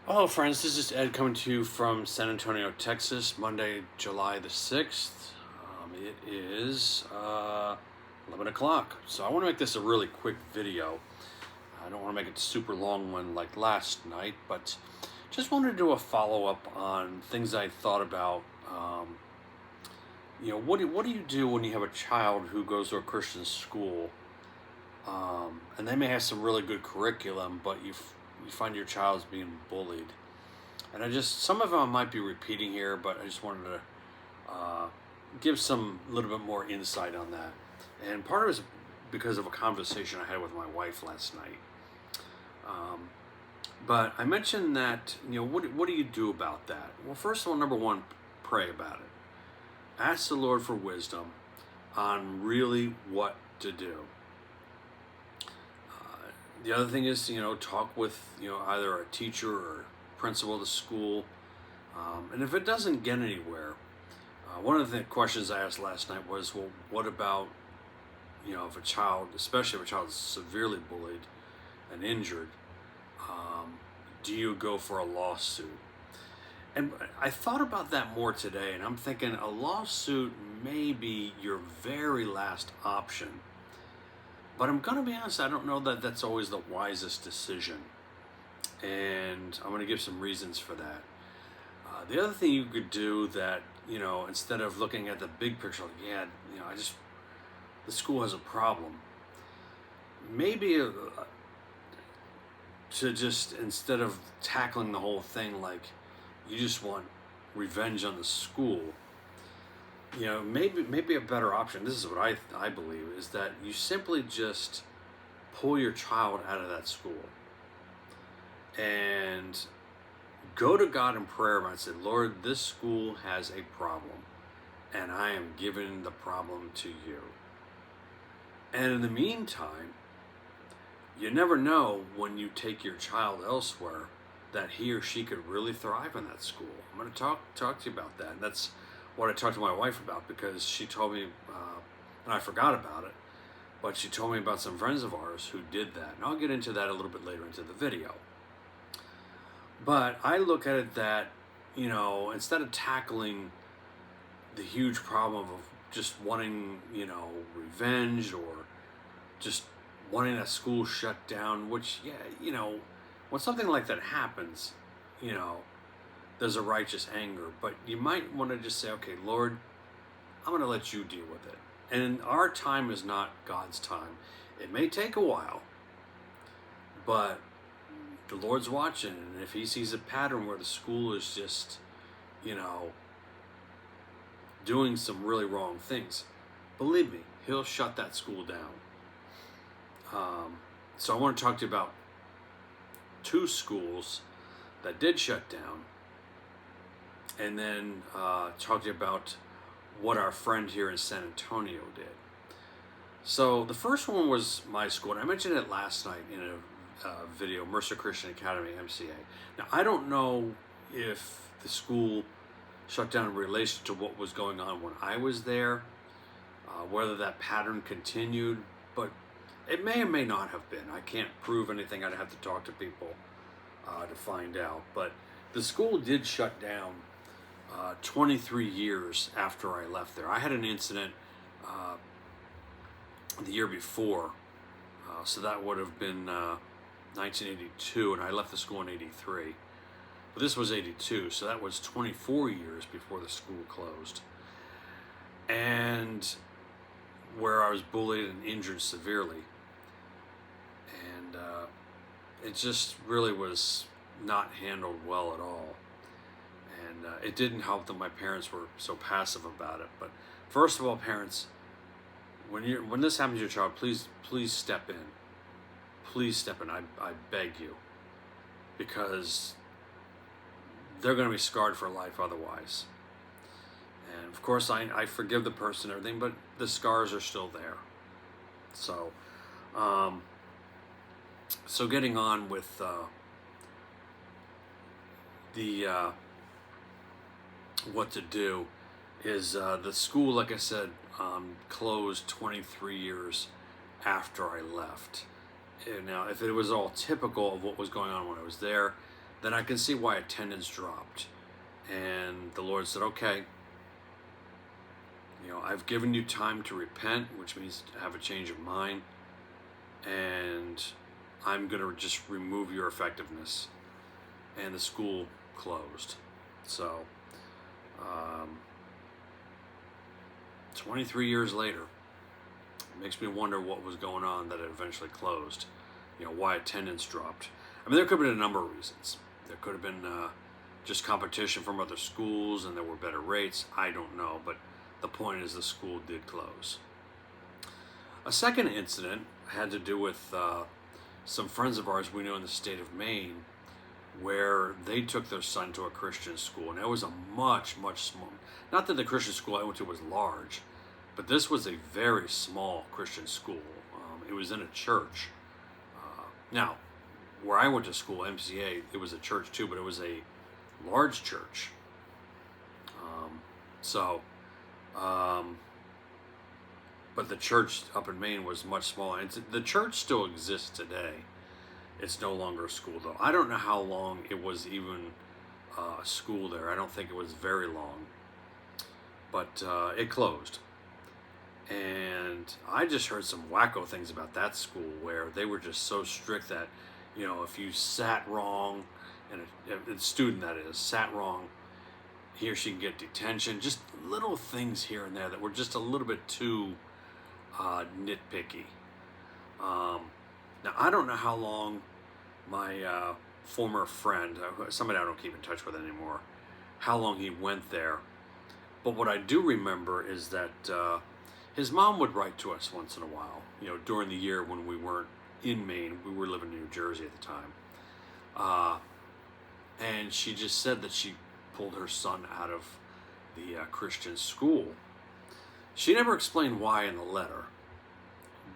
Hello, friends. This is Ed coming to you from San Antonio, Texas, Monday, July the 6th. It is 11 o'clock. So I want to make this a really quick video. I don't want to make it a super long one like last night, but just wanted to do a follow up on things I thought about. What do you do when you have a child who goes to a Christian school, and they may have some really good curriculum, but you find your child's being bullied? And some of them I might be repeating here, but I just wanted to give some little bit more insight on that. And part of it is because of a conversation I had with my wife last night. But I mentioned that, what do you do about that? Well, first of all, number one, pray about it. Ask the Lord for wisdom on really what to do. The other thing is, talk with, either a teacher or principal of the school. And if it doesn't get anywhere, one of the questions I asked last night was, well, what about, if a child, especially if a child is severely bullied and injured, do you go for a lawsuit? And I thought about that more today, and I'm thinking a lawsuit may be your very last option. But I'm going to be honest, I don't know that that's always the wisest decision. And I'm going to give some reasons for that. The other thing you could do that, instead of looking at the big picture, like, the school has a problem. Maybe to just, instead of tackling the whole thing like you just want revenge on the school, maybe a better option, this is what I believe, is that you simply just pull your child out of that school and go to God in prayer and say, Lord, this school has a problem and I am giving the problem to you. And in the meantime, you never know when you take your child elsewhere that he or she could really thrive in that school. I'm going to talk to you about that. And that's what I talked to my wife about, because she told me, and I forgot about it, but she told me about some friends of ours who did that. And I'll get into that a little bit later into the video. But I look at it that, instead of tackling the huge problem of just wanting, revenge or just wanting that school shut down, which, when something like that happens, there's a righteous anger. But you might want to just say, okay, Lord, I'm going to let you deal with it. And our time is not God's time. It may take a while, but the Lord's watching, and if he sees a pattern where the school is just, doing some really wrong things, believe me, he'll shut that school down. So I want to talk to you about two schools that did shut down, and then talk to you about what our friend here in San Antonio did. So the first one was my school, and I mentioned it last night in a video, Mercer Christian Academy, MCA. Now, I don't know if the school shut down in relation to what was going on when I was there, whether that pattern continued, but it may or may not have been. I can't prove anything. I'd have to talk to people to find out. But the school did shut down 23 years after I left there. I had an incident the year before, so that would have been 1982, and I left the school in 83. But this was 82, so that was 24 years before the school closed. And where I was bullied and injured severely. And it just really was not handled well at all. And it didn't help that my parents were so passive about it. But first of all, parents, when this happens to your child, please step in. Please step in. I beg you, because they're going to be scarred for life otherwise. And of course, I forgive the person and everything, but the scars are still there. So, so getting on with the what to do is the school, like I said, closed 23 years after I left. And now, if it was all typical of what was going on when I was there, then I can see why attendance dropped. And the Lord said, okay, I've given you time to repent, which means to have a change of mind, and I'm going to just remove your effectiveness. And the school closed. So, 23 years later, it makes me wonder what was going on that it eventually closed. Why attendance dropped. I mean, there could have been a number of reasons. There could have been just competition from other schools and there were better rates. I don't know, but the point is the school did close. A second incident had to do with some friends of ours we knew in the state of Maine, where they took their son to a Christian school, and it was a much, much small. Not that the Christian school I went to was large, but this was a very small Christian school. It was in a church. Now, where I went to school, MCA, it was a church too, but it was a large church. But the church up in Maine was much smaller. The church still exists today. It's no longer a school, though. I don't know how long it was even a school there. I don't think it was very long. But it closed. And I just heard some wacko things about that school where they were just so strict that, if you sat wrong, and a student that is, sat wrong, he or she can get detention. Just little things here and there that were just a little bit too nitpicky. Now, I don't know how long my former friend, somebody I don't keep in touch with anymore, how long he went there. But what I do remember is that his mom would write to us once in a while, during the year when we weren't in Maine. We were living in New Jersey at the time. And she just said that she pulled her son out of the Christian school. She never explained why in the letter,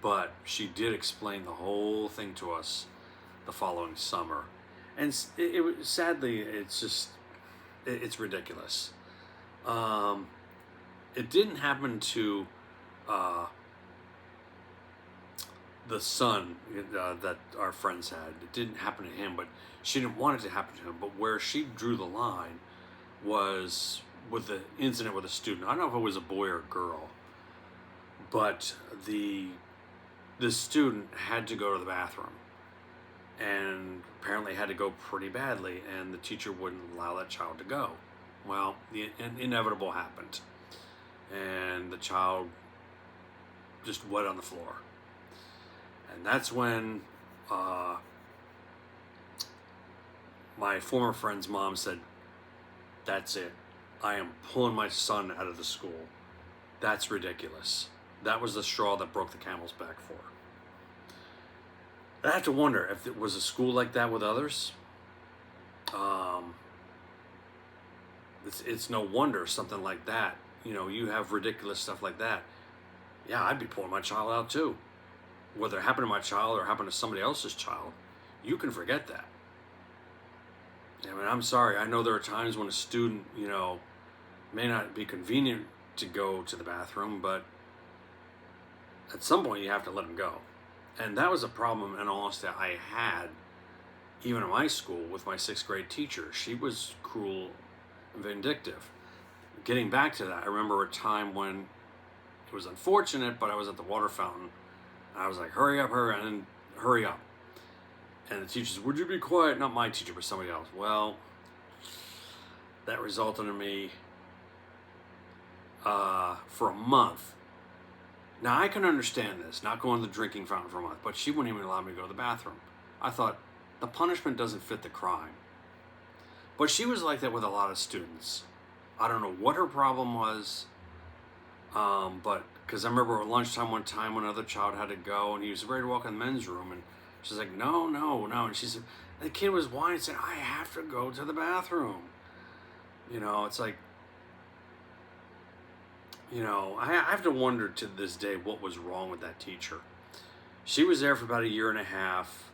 but she did explain the whole thing to us the following summer. And sadly, it's ridiculous. It didn't happen to the son that our friends had. It didn't happen to him, but she didn't want it to happen to him. But where she drew the line was with the incident with a student. I don't know if it was a boy or a girl, but the student had to go to the bathroom, and apparently had to go pretty badly, and the teacher wouldn't allow that child to go. Well, the inevitable happened, and the child just wet on the floor. And that's when my former friend's mom said, "That's it. I am pulling my son out of the school. That's ridiculous." That was the straw that broke the camel's back for her. I have to wonder if it was a school like that with others. It's no wonder something like that. You have ridiculous stuff like that. Yeah, I'd be pulling my child out too. Whether it happened to my child or happened to somebody else's child, you can forget that. I mean, I'm sorry. I know there are times when a student, may not be convenient to go to the bathroom, but at some point you have to let them go. And that was a problem, in all honesty, I had even in my school with my 6th grade teacher. She was cruel and vindictive. Getting back to that, I remember a time when it was unfortunate, but I was at the water fountain. And I was like, hurry up. And the teacher said, would you be quiet? Not my teacher, but somebody else. Well, that resulted in me for a month. Now, I can understand this, not going to the drinking fountain for a month, but she wouldn't even allow me to go to the bathroom. I thought, the punishment doesn't fit the crime. But she was like that with a lot of students. I don't know what her problem was, but because I remember at lunchtime one time when another child had to go, and he was ready to walk in the men's room, and she's like, no. And she said, the kid was whining, saying, I have to go to the bathroom. It's like, I have to wonder to this day what was wrong with that teacher. She was there for about a year and a half.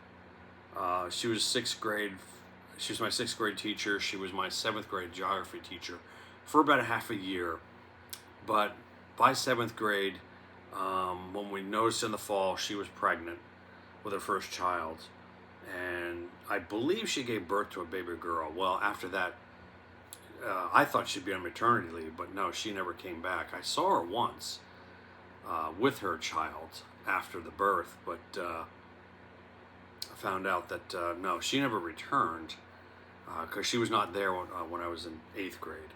She was 6th grade. She was my 6th grade teacher. She was my 7th grade geography teacher for about a half a year. But by 7th grade, when we noticed in the fall she was pregnant with her first child, And I believe she gave birth to a baby girl. Well, after that, I thought she'd be on maternity leave, but no, she never came back. I saw her once with her child after the birth, but I found out that no, she never returned because she was not there when I was in 8th grade.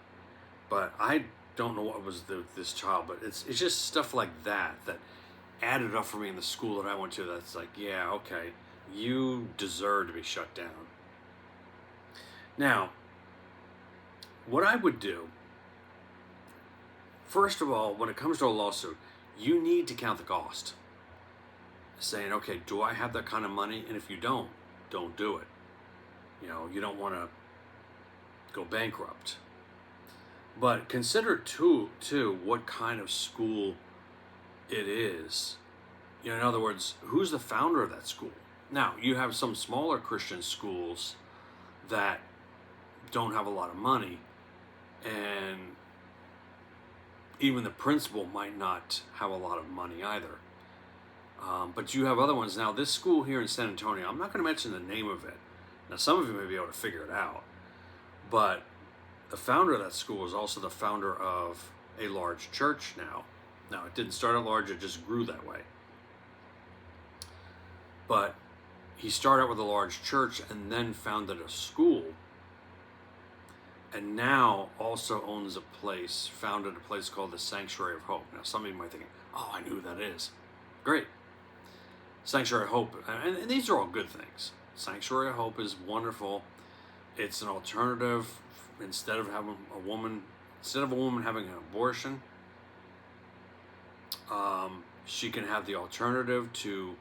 But I don't know what was this child, but it's just stuff like that added up for me in the school that I went to. That's like, yeah, okay, you deserve to be shut down. Now, what I would do, first of all, when it comes to a lawsuit, you need to count the cost. Saying, okay, do I have that kind of money? And if you don't do it. You don't want to go bankrupt. But consider too what kind of school it is. In other words, who's the founder of that school? Now, you have some smaller Christian schools that don't have a lot of money, and even the principal might not have a lot of money either. But you have other ones. Now, this school here in San Antonio, I'm not going to mention the name of it. Now, some of you may be able to figure it out. But the founder of that school is also the founder of a large church now. Now, it didn't start out large, it just grew that way. But he started out with a large church and then founded a school. And now also owns founded a place called the Sanctuary of Hope. Now, some of you might think, oh, I knew who that is. Great. Sanctuary of Hope, and these are all good things. Sanctuary of Hope is wonderful. It's an alternative. Instead of a woman having an abortion, she can have the alternative to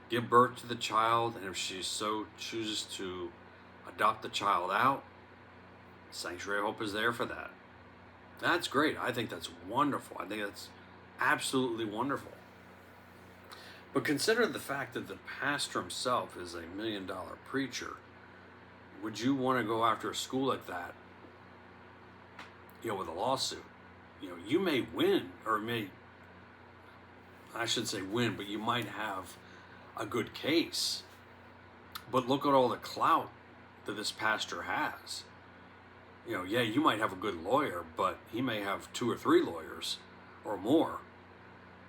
give birth to the child, and if she so chooses to adopt the child out, Sanctuary of Hope is there for that. That's great. I think that's wonderful. I think that's absolutely wonderful. But consider the fact that the pastor himself is $1 million preacher. Would you want to go after a school like that, with a lawsuit? You may win, I should say win, but you might have a good case. But look at all the clout that this pastor has. You might have a good lawyer, but he may have 2 or 3 lawyers or more.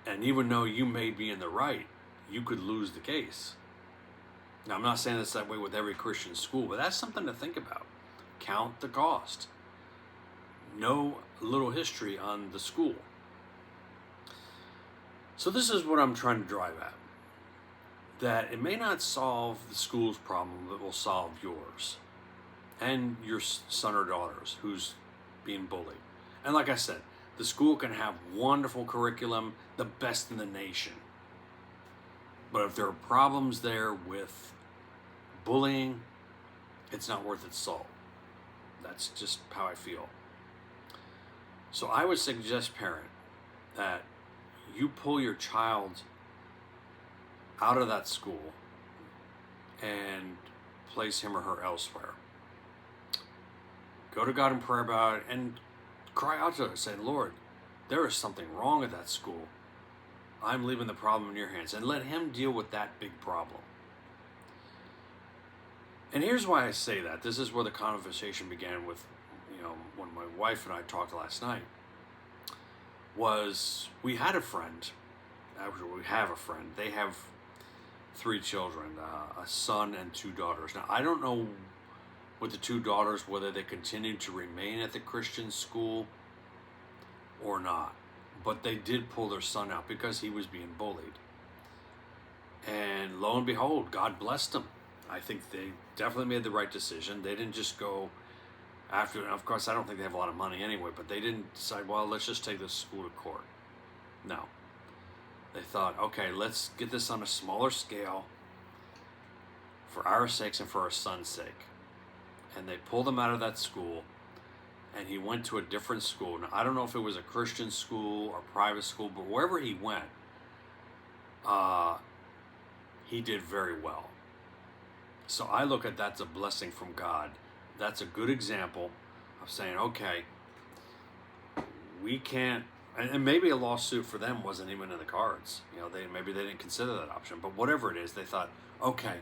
And even though you may be in the right, you could lose the case. Now, I'm not saying it's that way with every Christian school, but that's something to think about. Count the cost. Know a little history on the school. So this is what I'm trying to drive at. That it may not solve the school's problem, but will solve yours and your son or daughter's who's being bullied. And like I said, the school can have wonderful curriculum, the best in the nation. But if there are problems there with bullying, it's not worth its salt. That's just how I feel. So I would suggest, parent, that you pull your child out of that school and place him or her elsewhere. Go to God in prayer about it and cry out to it, saying, Lord, there is something wrong at that school. I'm leaving the problem in your hands, and let him deal with that big problem. And here's why I say that. This is where the conversation began with, when my wife and I talked last night, was we had a friend. Actually, we have a friend. They have 3 children, a son and 2 daughters. Now, I don't know with the 2 daughters whether they continue to remain at the Christian school or not. But they did pull their son out because he was being bullied. And lo and behold, God blessed them. I think they definitely made the right decision. They didn't just go after, and of course, I don't think they have a lot of money anyway, but they didn't decide, well, let's just take this school to court. No. They thought, okay, let's get this on a smaller scale for our sakes and for our son's sake. And they pulled him out of that school, and he went to a different school. Now, I don't know if it was a Christian school or private school, but wherever he went, he did very well. So I look at that's a blessing from God. That's a good example of saying, okay, we can't, and maybe a lawsuit for them wasn't even in the cards. Maybe they didn't consider that option. But whatever it is, they thought, okay,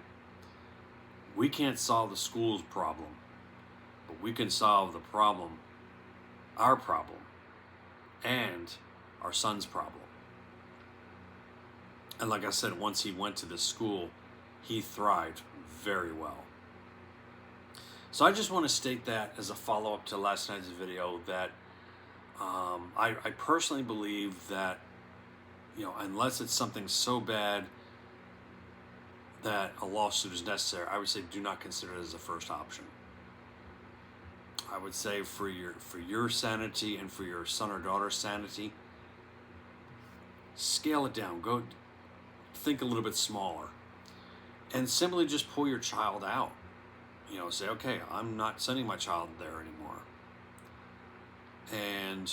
We can't solve the school's problem, but we can solve the problem, our problem, and our son's problem. And like I said, once he went to this school, he thrived very well. So I just want to state that as a follow-up to last night's video that I personally believe that, unless it's something so bad that a lawsuit is necessary, I would say do not consider it as a first option. I would say for your sanity and for your son or daughter's sanity, scale it down. Go think a little bit smaller, and simply just pull your child out. Say, okay, I'm not sending my child there anymore, and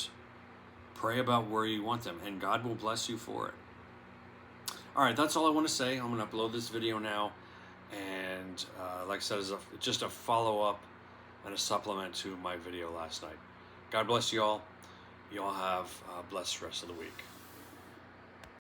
pray about where you want them, and God will bless you for it. All right, that's all I want to say. I'm going to upload this video now, and like I said, it's just a follow-up and a supplement to my video last night. God bless you all. You all have a blessed rest of the week.